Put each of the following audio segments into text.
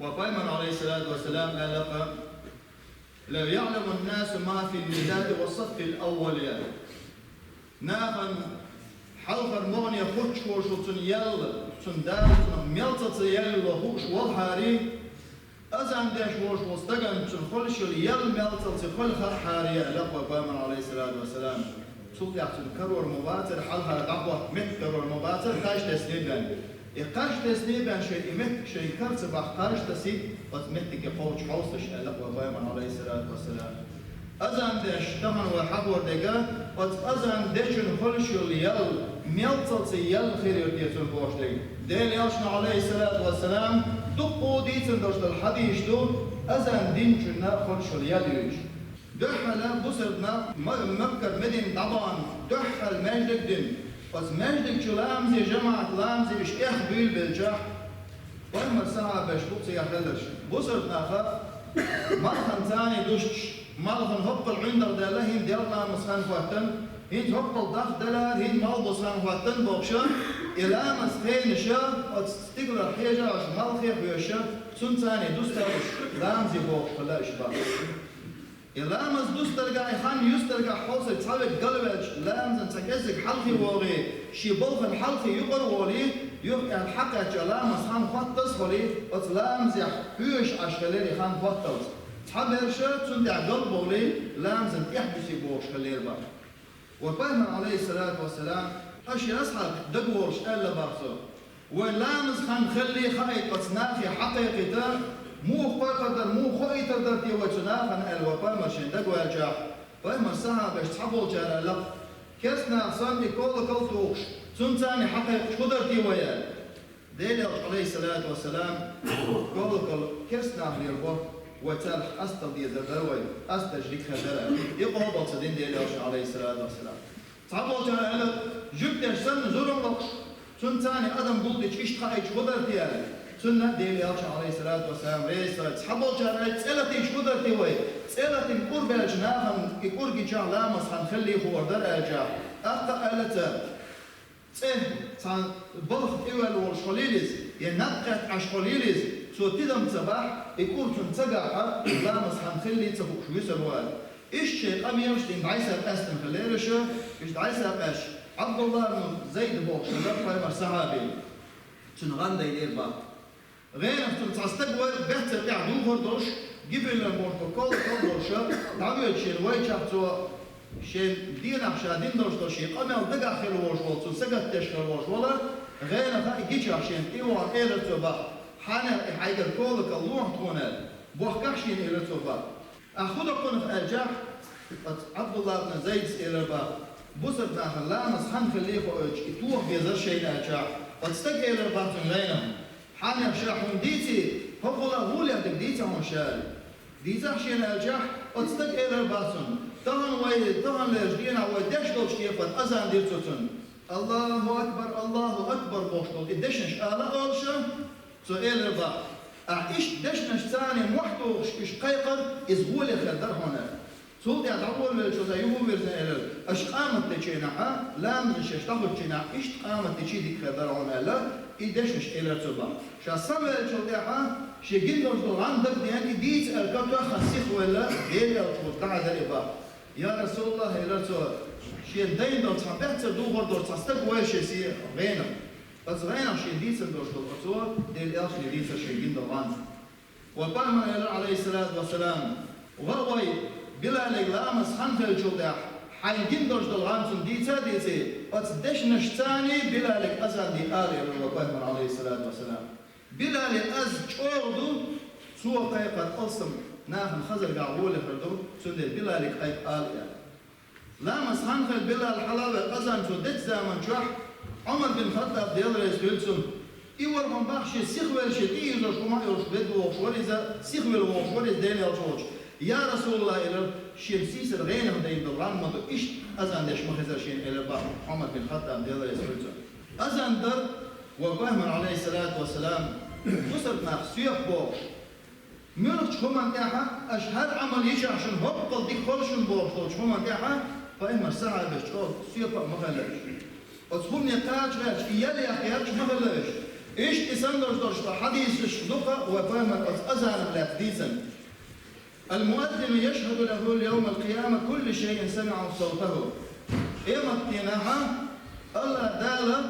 وقائما عليه الصلاة والسلام قال لو يعلم الناس ما في النداء والصف الأول يعني ناخن حلقر مغني خدش وشوتن يل تن دارتن ميلتت يل وخوش والحاري أزان داش وش وستجن تن خلش يل ميلتت خل حاري لقوا قائما عليه الصلاة والسلام سوق يعطن كرور مباتر حلها قبوة مت كرور مباتر كاش تسنيبان يقاش تسنيبان شيء مت شيء كرت بحقاش تسي وتمتك قوش حوصش لقوا قائما عليه الصلاة والسلام أزان داش تمن وحبور دقا أزان داشن خلش يل ميلتت يل خير يتيتن بوش دقا ديل ياشنا عليه الصلاة والسلام دقو ديتن دوشت الحديث دو أزان دين جنا خلش يل دحل بصرنا مكة مدين طبعا دحل مجدك دين بس مجدك شو لامزي جماعة لامزي مش إخبيل بالجح وإما الساعة باش بوصي يحلش بصرنا خا مرخن ثاني دوشش مرخن هبل عندك دالا هين ديرنا مسخن فاتن هين هبل دخ دالا هين مال مسخن فاتن بوكشا إلى مسخين شا وتستقل الحيجة عش مالخي بيشا سن ثاني دوسترش لامزي بوكش فلا إشباه لامز دوسترجع يخان يسترجع حوصل تصابك قلبك لامز انسكزك حلقي وغي شي بلخن حلقي يقر ولي يبقى الحقك لامز خان فطس ولي وتلامز يحوش عشكلير خان فطس تحبر شرط سندع قلب ولي لامز يحبسي بوش خلير بار وفهم عليه الصلاة والسلام أشي أصحاب دقورش ألا بارسو ولامز خان خلي خايط وتناخي حقيقة مو قدر مو خوي تقدر تيوجنا خن الوفاء مشين دقوا الجاح فهم الساعة باش تحبوا جانا لق كسنا صامي كل توش سنتاني حقيقة قدر تيويا ديل عليه الصلاة والسلام كل كسنا في البر وتالح أستدي زدروي أستجريك خدرة يقهو بتصدين ديل عليه الصلاة والسلام تحبوا جانا لق جبت سن زورم لقش سنتاني أدم قلت إيش تخايش قدر تيالي سنة ديلي عليه الصلاة والسلام رئيس تحبوا جارة سألتي شو درتي وي سألتي قرب الجناهم قرب جار لامس خنخلي هو در الجار أخطأ ألتا صان بلخ إيوال والشوليليز ينقط عشوليليز سو تدم صباح يكون تنتقع لامس خنخلي تبوك شو يسوال إيش شيء أميرش دين بعيسى أستن خليرشة إيش بعيسى أش عبد الله بن زيد بوك شلون فاهم صحابي شنغان دير با غير أنتم تستقبل بهتر يعدو هردوش قبل المورتوكول كولوشة تعبير شيء ويجابتو شيء دين عشادين دوش شيء قام يلدق خلوش ولا سقط تشخلوش ولا غير هذا يجي عشان إيوان إيرتو با حنا حيجر كول كلوح تونه بوحكشين إيرتو با أخذ كون في الجاح عبد الله بن زيد إيربا بوسط داخل لا مسخن خليه فوج يتوه بيزر شيء الجاح وتستقبل إيربا تنغينهم حنا شاحون ديتي هقولا هولي عندك ديتي هون شال ديتي عشان الجاح وتستق إلى الباسون طهن لجدينا ودش دوش كيف أذان ديرتوتن الله أكبر بوشتول إدشنش آلا أولشة سو إلى البا إيش دشنش ثاني محتو إيش قيقر إزغولي خدر هنا سو يعتبر شو زي هو بيرزن إيش قامت تجينا لا مش تاخد جينا إيش قامت تجي ديك خدر هنا لا إيدشش إلى التوبة. شاسمة الشودعة شجين دوش عندك يعني ديت الكتوة خسيخ ولا ديل التوبة دريبا. يا رسول الله إلى التوبة. شيء دين دوش حبيت تدو برضو تستقبل شيء سير غينا. بس غينا شيء ديت دوش التوبة ديل إيش ديت شجين دوان. وقام عليه الصلاة والسلام وروي بلا لامس خنف الشودعة. حيجين دوش دلغانسون ديتي وتدش نشتاني بلا لك أزال دي آلي الوقائم عليه الصلاة والسلام بلا لك أز شوردو سوى قيقة أصم ناخن خزر قاعولي فردو سندي بلا لك قيق آلي لامس خنخل بلا الحلاوة أزان سودت زامن شوح عمر بن خطاب ديال رئيس فيلسون إيور من باخشي سيخوال شتي إذا شما يوش بدو وشوريزا سيخوال وشوريز ديني الجوج يا رسول الله إلى شمسيس الغينة دين بالرام ما إيش أذان دش مخزر شين إلى بعض عمر بن الخطاب ديال رئيس فيلسون أذان در وقام عليه الصلاة والسلام وصلنا سيف بوش ميرش خمان تاعها أشهر عمل يجي عشان هبطل ديك خلشن بوش خمان تاعها فإما الساعة بشتغل سيف مخلش وتخوني قاج غاش يلي أخيرش مخلش إيش تسندر درجة حديث الشدقة وفهم أزعل لا تديسن المؤذن يشهد له اليوم القيامة كل شيء سمع صوته إما تناها الله دالا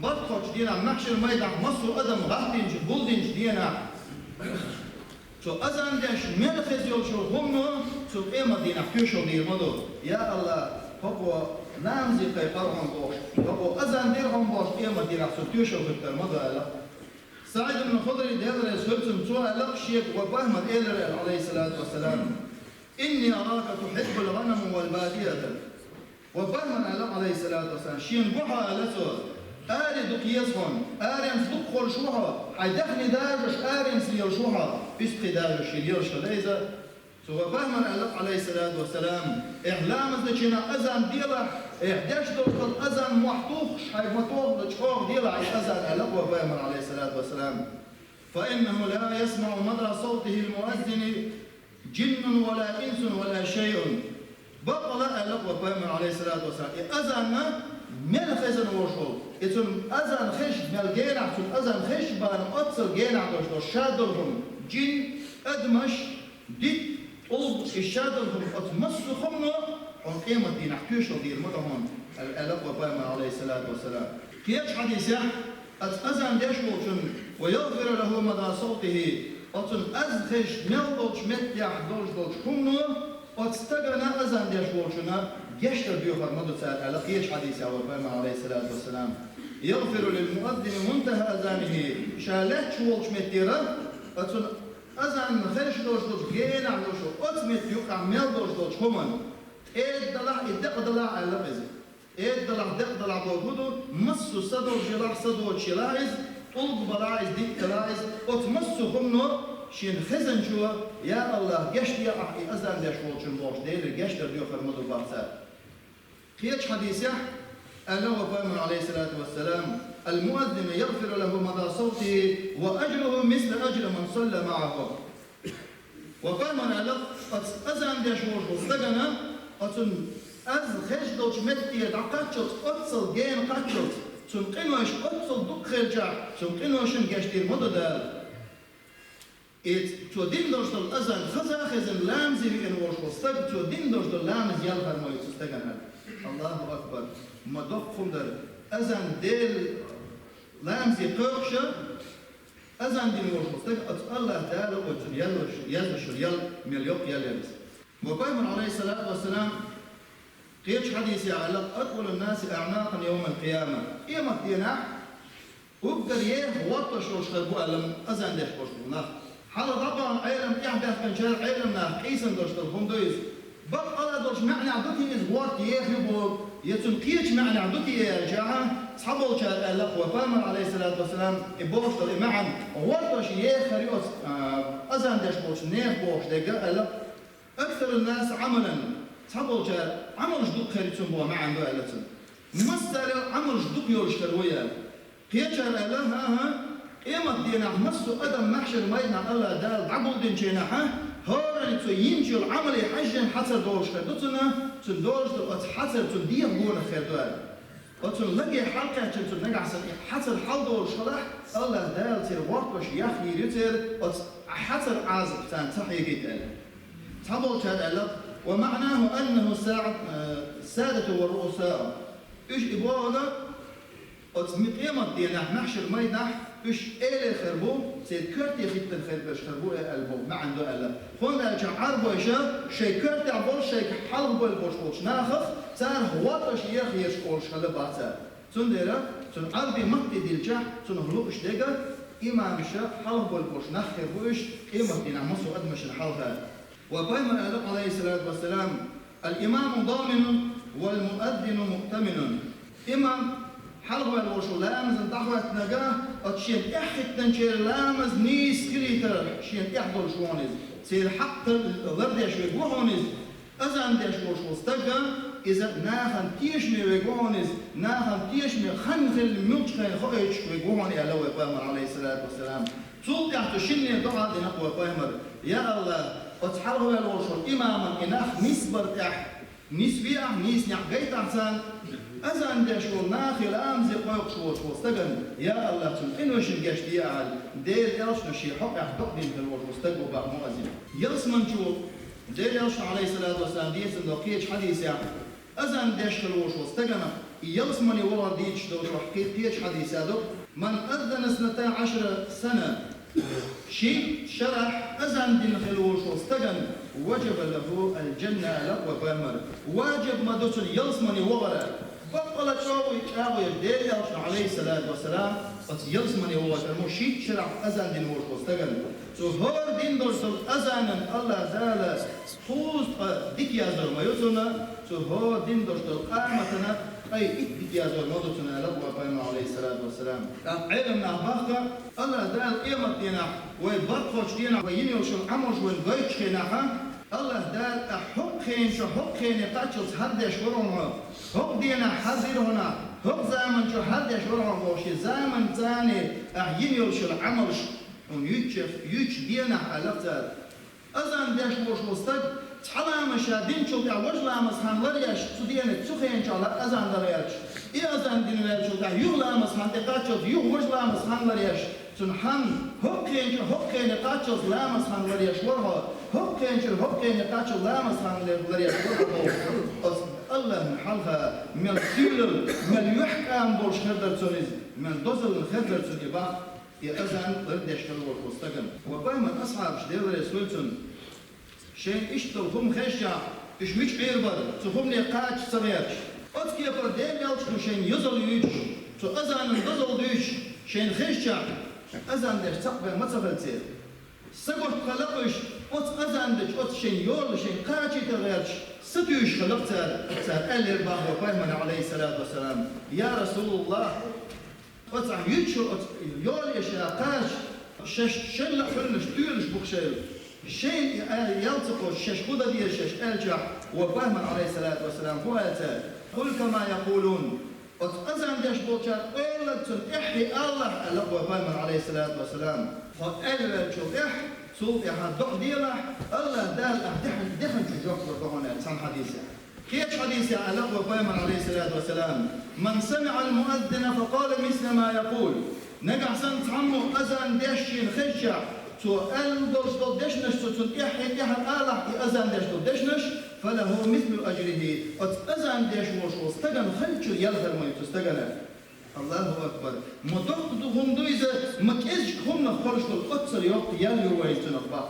بطخش دينا محشر ميدع مصر أدم غاhtينج بولدينج دينا شو أزان داش ملخز يول شو هم شو إما دينا فيشو دير مدو يا الله هو نامزي قي قرهم بوش هو أزان ديرهم بوش إما دينا شو فيشو فيكتر مدو ألا سعيد بن خضري دهر يسهلتم سوى لق شيخ وفهم إلر عليه الصلاة والسلام إني أراك تحب الغنم والبادية وفهم عليه الصلاة والسلام شين بوحة لسو آري دقيسهم آري دقل شوها حيدخني دارش آري سير شوها بيسقي دارش يليرش ليزا سو فهم عليه الصلاة والسلام إعلام زكينا أذان ديلا إحداش دقل أذان محطوخ حي مطوخ لشوخ ديلا أذان علق وفهم عليه الصلاة والسلام فإنه لا يسمع مدى صوته المؤذن جن ولا إنس ولا شيء بقى لا علق وفهم عليه الصلاة والسلام أذان من خزن وشول إتون أذان خش بالجينا تون أذان خش بان أتصل جينا دوش شادرهم جن أدمش ديت أوب الشادرهم أتمسخهم عن قيمة دين حكيشة دير مدهم الألق وفهم عليه الصلاة والسلام كيش حديثة أذان دشول تون ويغفر له مدى صوته أتون أزخش ملدوش متيح دوش هم أتستغنى أذان دشول تون يشتر بيوخر مدو ساعة على قيش حديثة وفهم عليه الصلاة والسلام يغفر للمؤذن منتهى أذانه شالت شوالش متيرا أتون أذان خرش دوش جينا دوشو أتمت يوقع ميل دوش همن دلع دلع على لفظ دلع بوجوده مسو صدور جلاح صدور شلاعز قلب بلاعز دلاعز أتمسو همنو شين خزن شو يا الله جشت يا أحي أذان داش وولشن بوش دير جشت بيوخر مدو بارسا كيش حديثة ألا وفهم عليه الصلاة والسلام المؤذن يغفر له مدى صوته وأجره مثل أجر من صلى معه وفهم على أذان داش وولشن استغنى أتن أز خش دوش متي دقاتشوت أتصل جين قاتشوت سنقنوش أتصل دقخل جا سنقنوشن جشتير مدو دال تو دين دوشتل أذان خزن لامزي بين وشو استغ تو دين دوشتل لامز يالغر ما يستغنى الله أكبر ما دقفم در أذان ديل لامزي قرشة أذان دين وشو استغ الله تعالى وجل يلش يل مليوك يلبس وقائم عليه الصلاة والسلام قيش حديثي على أطول الناس أعناقا يوم القيامة إيما دينا وقدر يه وطش وشخبو ألم أذان ديش وشخبو حالا طبعا علم يحدث من شارع علمنا قيسن دوشتل خمدويس بق على دوش معنى عدوتي إزوارت يخبو يتنقيش معنى عدوتي يا جاعة صحبه شارع الله وفامر عليه الصلاة والسلام إبوشتل معا وارتوش يخريوس أذان ديش بوش نيخ بوش ديقا الله أكثر الناس عملا صحبه شارع عمل جدوك خريتون بوا معا دو ألتن مستر عمل جدوك يورش كرويا قيش شارع الله ها إما دينا مسو أدم محشر ميدنا الله دال عبول دين جينا هورا تو ينجي العمل حجن حسر دورش خدوتنا تن دورش حسر تن ديم بونا خدوال وتن لقي حلقة تن نقع حسر حل دورش خلاح الله دال تير وقتش يخلي رتر حسر عازب تان تحيي قيت تبول شهد الله ومعناه أنه السادة والرؤساء إيش إبوانا أتمقيمة دينا محشر ميدنا إيش إله خربو سيد كرتي خيتن خربش خربو البو ما عنده ألا خون أجا عربو إيشا شيء كرتي عبول شيء حلق بول بوش ناخخ صار هواتش يخيش قولش خلا بعثا تندرا تن عربي مقتي ديلجا تن هلوش ديجا إمام شا حلق بول بوش ناخر بوش إمام دينا مصو أدمش الحلقة وقائم عليه الصلاة والسلام الإمام ضامن والمؤذن مؤتمن إمام حلقة الوشو لامز انتحوت نجاه أتشين إحت تنشير لامز نيس كريتر شين إحضر شوانيز سير حق الضرد يشوي بوهونيز أزان ديش وشو استجا إذا ناخن تيشمي ويقوهونيز ناخن تيشمي خنخل ملتخي خؤيش ويقوهوني ألو يقامر عليه الصلاة والسلام صوت يحتو شني دعا دي نقوى قامر يا الله أتحلقة الوشو إماما إناخ نسبر تح نسبيع نيس نعقيت أحسن أزان داش والناخي الآم زي قوق شو استجن يا الله تون إنه شن جشتي عال دير إيش نشي حق أحدق دين في الوجه استجوا بقى مؤذن يلس من شو دير إيش عليه الصلاة والسلام ديس الدقيق حديث يعني أزان داش في الوجه استجن يلس من يورا ديش دوش وحكي قيش حديث هذا من أذن 12 سنة شيء شرح أزان دين في الوجه استجن وجب له الجنة لقوى فامر واجب ما دوتن يلس من يورا بطلت شاوي ديل عليه الصلاة والسلام يلس من يورا المشيت شرح أزان دين ورش واستجن هور دين دوشل أزان الله تعالى فوز ديك يازر ما يوتنا هور دين دوشل قامتنا أي ديك يازر ما دوتنا لقوى فامر عليه الصلاة والسلام علمنا باقة الله تعالى قيمة دينا ويبقى دينا ويني وشل عمش وينقيتش دينا الله دال حق خين شو حق خين قاتل هردش ورونه حق دينا حذر هنا حق زمن شو هردش ورونه وش زمن ثاني أحيين يوشل عمرش يوش دينا حلقة أزان داش وش مستد تحلا مشادين شو بيع وجلا مسحن وريش شو دينا تسخين شو لا أزان دريش إيه أزان دينا شو بيع يغلا مسحن تقاتل يغ وجلا مسحن وريش سنحن حق خين قاتل لا مسحن وريش ورها حق خين قاتل لا مسحن وريش ورها الله من حالها من سيل من يحكم برش خدر تونيز من دوزل خدر توني با يأذن ردش كلور مستقم وقائما أصحاب شدير رسولتون شين إشتو هم خشع إش مش عيربر تهم لقاش صغيرش أتكي فردين يلشو شين يزل يوش تو أذن دوزل دوش شين خشع أذن دش تقبل ما تفل سير سقط خلقش أذن دش شين يول شين قاچي تغيرش ستيوش خلقت سال ألر باه وقائما عليه الصلاة والسلام يا رسول الله وتع يتشو يول يشاقاش شل حلش تيلش بخشيل شين يلتقو شش خدا دي شش ألجح وقائما عليه الصلاة والسلام هو قل كما يقولون أذن دش بوشا أولتن إحي الله ألق وقائما عليه الصلاة والسلام فألر شو سوف يحدق ديله الله دال دحن شجوك برضهنا سام حديثه كيف حديثه على وقائما عليه الصلاة والسلام من سمع المؤذن فقال مثل ما يقول نجع سنت عمو أذن دشين خشع تو ألدوش دو دشنش تو تنقحي آلح أذن دش دو دشنش فله مثل أجره أذن دش وش واستجن خلشو يلغر ما يتستجن الله أكبر مدقدهم دويزة ما كيزش هم نخرج القدس اليوم يالي ويتنا بقى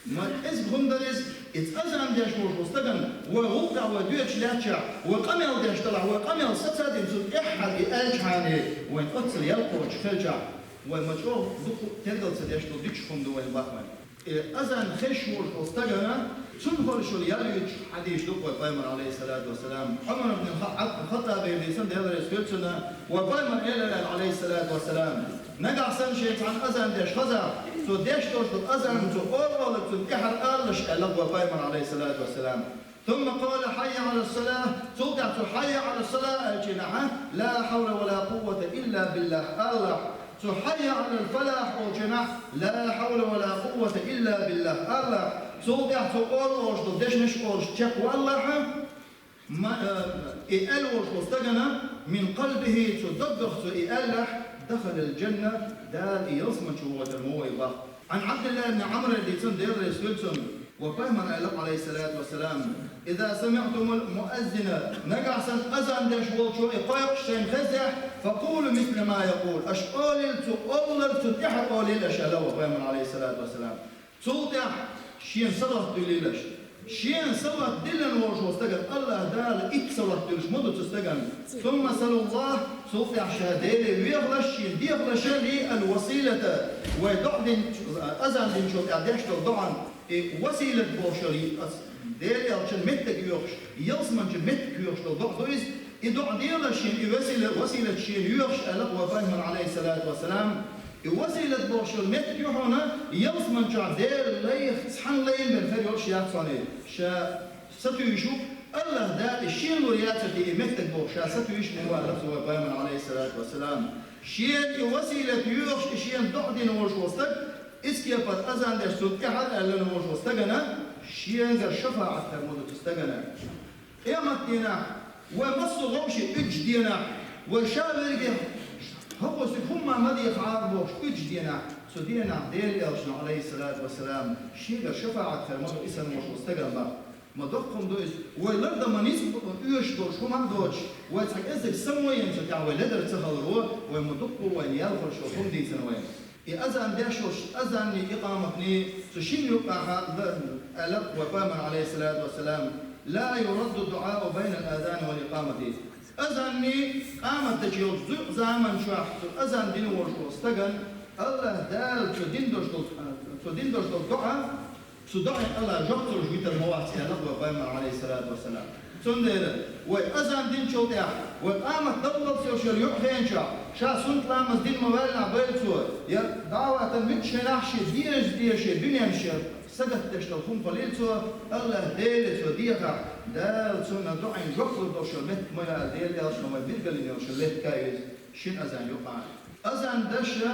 ما كيزش هم دريز إتأذن ديش وش مستقن ووقع وديش لاتشع وقمل ديش طلع وقمل ستة ديزو إحد إيش حاني وين قدس اليالقو وشخلجع وما تشوف تقدر تديش تديش هم دوين بقى أذن خش وش مستقن سنخر شو ياليج حديث دقوا قائما عليه الصلاة والسلام عمر بن الخطاب بيسند هذا الرسول وقائما إلى عليه الصلاة والسلام نجع سن شيء عن أذن ديش خزع تو ديش توش تو أذن تو أول تو إحر أرلش ألق وقائما عليه الصلاة والسلام ثم قال حي على الصلاة توقع حي على الصلاة الجناحة لا حول ولا قوة إلا بالله الله حي على الفلاح والجناح لا حول ولا قوة إلا بالله الله توقع تقولوش دشنش أوش تشك والله ما إلوش واستجنا من قلبه تدبخ إلح دخل الجنة دار يصمت شو الموعظة عن عبد الله بن عمرو اللي تندير رسولتهم وفهم عليه الصلاة والسلام إذا سمعتم المؤذن نقع أذن دش وشو إقايق شين خزح فقولوا مثل ما يقول أشقال تتحر قولي الأشياء وفهم عليه الصلاة والسلام توضع شين صلت دليلش شين صلت دلن وجه واستجن الله دال صلت دلش مدة تستجن ثم سأل الله سوف يعشادين ويغلش يغلش لي الوسيلة ويدعدن أذن دين شو يعديش تضعن وسيلة بوشري ديل يلشن متك يوخش يلسمن متك يوخش تضع دويز يدع ديلش وسيلة شين يوخش ألق وفهم عليه الصلاة والسلام وسيلة بوشل مت يوحنا يلسمن شع دير ليخ سحن لين بالفريق شيء صاني شا ستويشو الله دا الشين وريات اللي متك بوشا ستويش من والله سوى بيمن عليه الصلاة والسلام شين وسيلة يوخش شين ضعدين وش وسط إسكيبت أذان دشتو كحد ألنا وش وستجنا شين غير شفاعة كرمودة تستجنا إيمت دينا ومصو غوشي إج دينا وشابرقه هو هم مدي خاربوش إج دينا سو دينا ديل إلشنا عليه الصلاة والسلام شيء شفاعة خير مدو إسان مش مستقل ما دقهم دوش ولرد ما نيس يوش دوش هم دوش وتحك إزك سموين تتع ولدر تخلرو ومدقوا ويالخر شو هم دي سنوين أذان داشوش أذان إقامتني سشين يقع ألق وقامر عليه الصلاة والسلام لا يرد الدعاء بين الأذان والإقامة أذانني قامت تجيوز زمن شاح أذان دين ورشو استجن الله دال تدين دوش الدعاء سدعي الله جبتر جويت المواسي ألق وقامر عليه الصلاة والسلام سندر وأذان دين شو ده وقامت دولة سوشيال يوحين شا سنت لامس دين موالنا بيتو يا دعوة متشناحشي ديش دنيا مشي سجت تشتغلون قليلتو الله ديلتو ديها دال سنة دعين جبر دوشل مت ما ديل ياشنا ما بيرجلين ياشل له كايز شين أذان يقع أذان دشة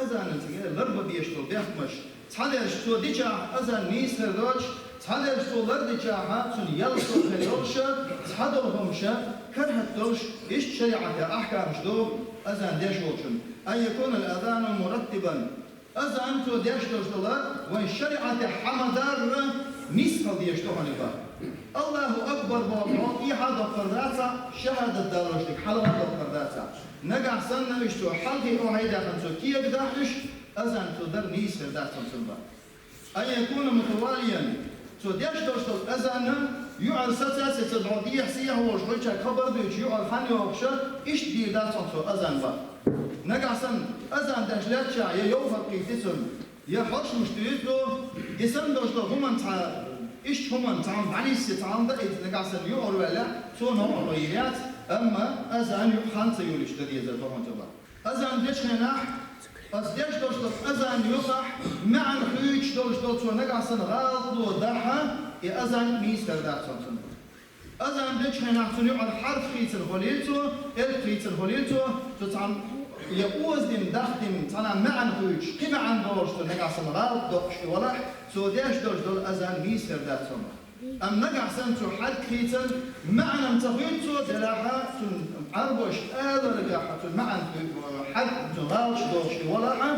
أذان الزجاج لربع بيشتغل بيحمش تحدث شو ديجا أذان نيس هردوش تحدث شو لرديجا ها سن يلصو خيوشة تحدثهم شا كرهت دوش إيش شريعة أحكام شدو أذان ديش وشن أن يكون الأذان مرتبا أذان تو ديش دوش دولار وإن شريعة حمدار نسخة ديش تو هنبا الله أكبر بابا إيحاد فرداتا شهادة داروشتك حلوة فرداتا نقع سنة إشتو حلقي أو هيدا خمسو كي يقدحش أذان تو در نيس فرداتا سنبا أن يكون متواليا تو ديش دوش دول أذان يعر ساتاسة العودية سيح وشغلتها خبر دوش يعر خاني وقشة إيش دي داتون تو أذان با نقع سن أذان داشلاتشا يا يوفر قيتسن يا حرش مشتريتو إسان دوش دول همان إيش همان تعام بعنيسي تعام دا نقع سن يعر ولا تو نوع الرئيات أما أذان يحان سيوليش تدي زي طبعا تبا أذان ديش خناح أصديش دوش دول أذان يصح مع الحيوش دوش دول تو نقع سن غاض ودحا أذان ميس كردات سنتن أذان ديش خناح تنيو على حرف خيت الخليلتو الخيت الخليلتو تتعم يقوز دين دختم تنا مع الحيوش كما عن دوش تو نقع سن غاض دوش ولا سو ديش دوش دول أذان ميس كردات سنتن أم نقع سنتو حد خيتن معنى متغيرتو دلاحة عربوش آذر رجاحة معنى حد تغاوش دوش ولا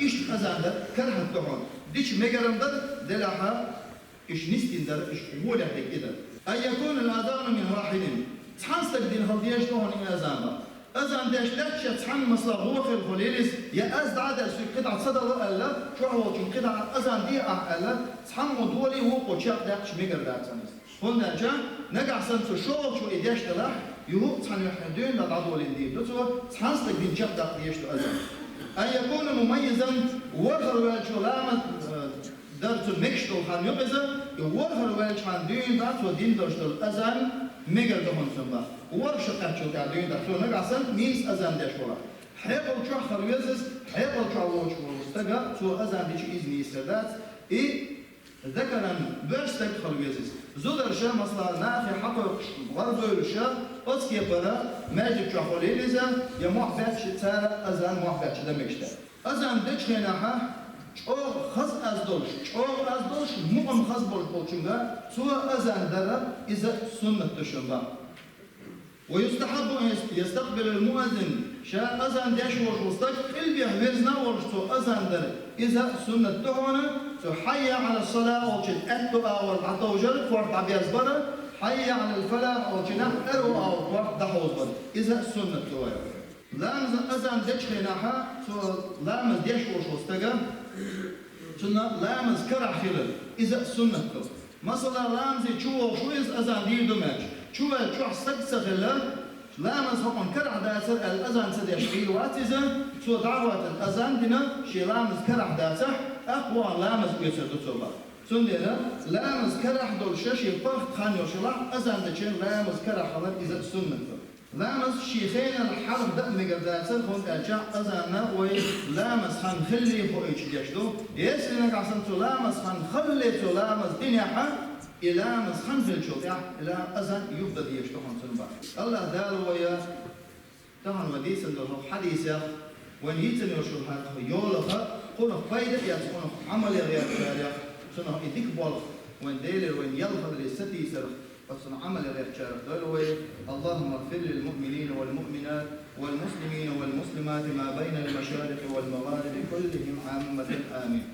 إيش أذان ده كره الدعون ديش مجرم ده دلاحة إيش نستين ده إيش قوله كده أن يكون الأذان من واحد تحنستك دين هالديش دهون أذان أذان ديش لا تشي تحن مصلا هو خير خليلس يا أزد عدد في قطعة صدر ألا شو هو كم قطعة أذان دي ألا تحن مدولي هو قشاق داكش مجر داتنس هنا جا نقع سنتو شو إديش دلاح يهو تحن يحدون للعدولين دي بلتو تحنستك دين جاب داك ديش دو أذان أن يكون مميزا وغر والشو لامت درتو مكشتو خان يقزا يوغر والش خان دين داتو دين درشتو الأذان مجر دهون سنبا ورش قتشو تعدين داتو نقع سنت ميس أذان ديش ولا حيقو شو خرويزز حيقو شو وش وستجا تو أذان ديش إزني سدات ذكرا برستك خرويزز زودر شا مثلا نافي حقق غرب الشا أسكي برا ماجد شو خليلزا يا محبت شتارا أذان محبت شدا مكشتا أذان ديش خناها او خز از دوش مؤم خز بولچunga تو اذان دره اذا سنة دشنبا ويستحب ان يستقبل المؤذن شا اذان داش وشوستك البيه وزنا ورشتو اذان دره اذا سنة دهونه تو حي على الصلاه وجد اتو او عطوجل فرض عبياز بره حي على الفلاح وجنا ارو او فرض دحوز بره اذا سنة دهونه لامز اذان داش خناها تو لامز داش وشوستك سنة لامز كرع خلال إذا سنة كو مثلا لامزي شو إز أذان دير دمج شو حسك خلال لامز هون كرع داسر الأذان سديش خيل واتزا شو دعوة الأذان دينا شي لامز كرع داسر أقوى لامز بيصير تصوبا سندنا لامز كرع دول شاشي فرق خانيو شلا أذان دشين لامز كرع خلال إذا سنة كو لامز شيخين الحرب ده مقداسر هون أرجع أذانا ولامز خان خلي فوق يشجشدو يسلمك عشان تلامز خان خلي تلامز دنيا حق إلامز خان في الشوطيع إلى أذان يبدأ يشتو خان سنبا الله دار ويا طبعا وديس اللي حديثة وين يتني وشو هذا يولها قلنا فايدة يا سكون عمل يا غير سنة يديك بالغ وين ديلر وين يلفظ للستي سر بس عمل غير شارف دلوي. اللهم اغفر للمؤمنين والمؤمنات والمسلمين والمسلمات ما بين المشارق والمغارب كلهم عامة آمين.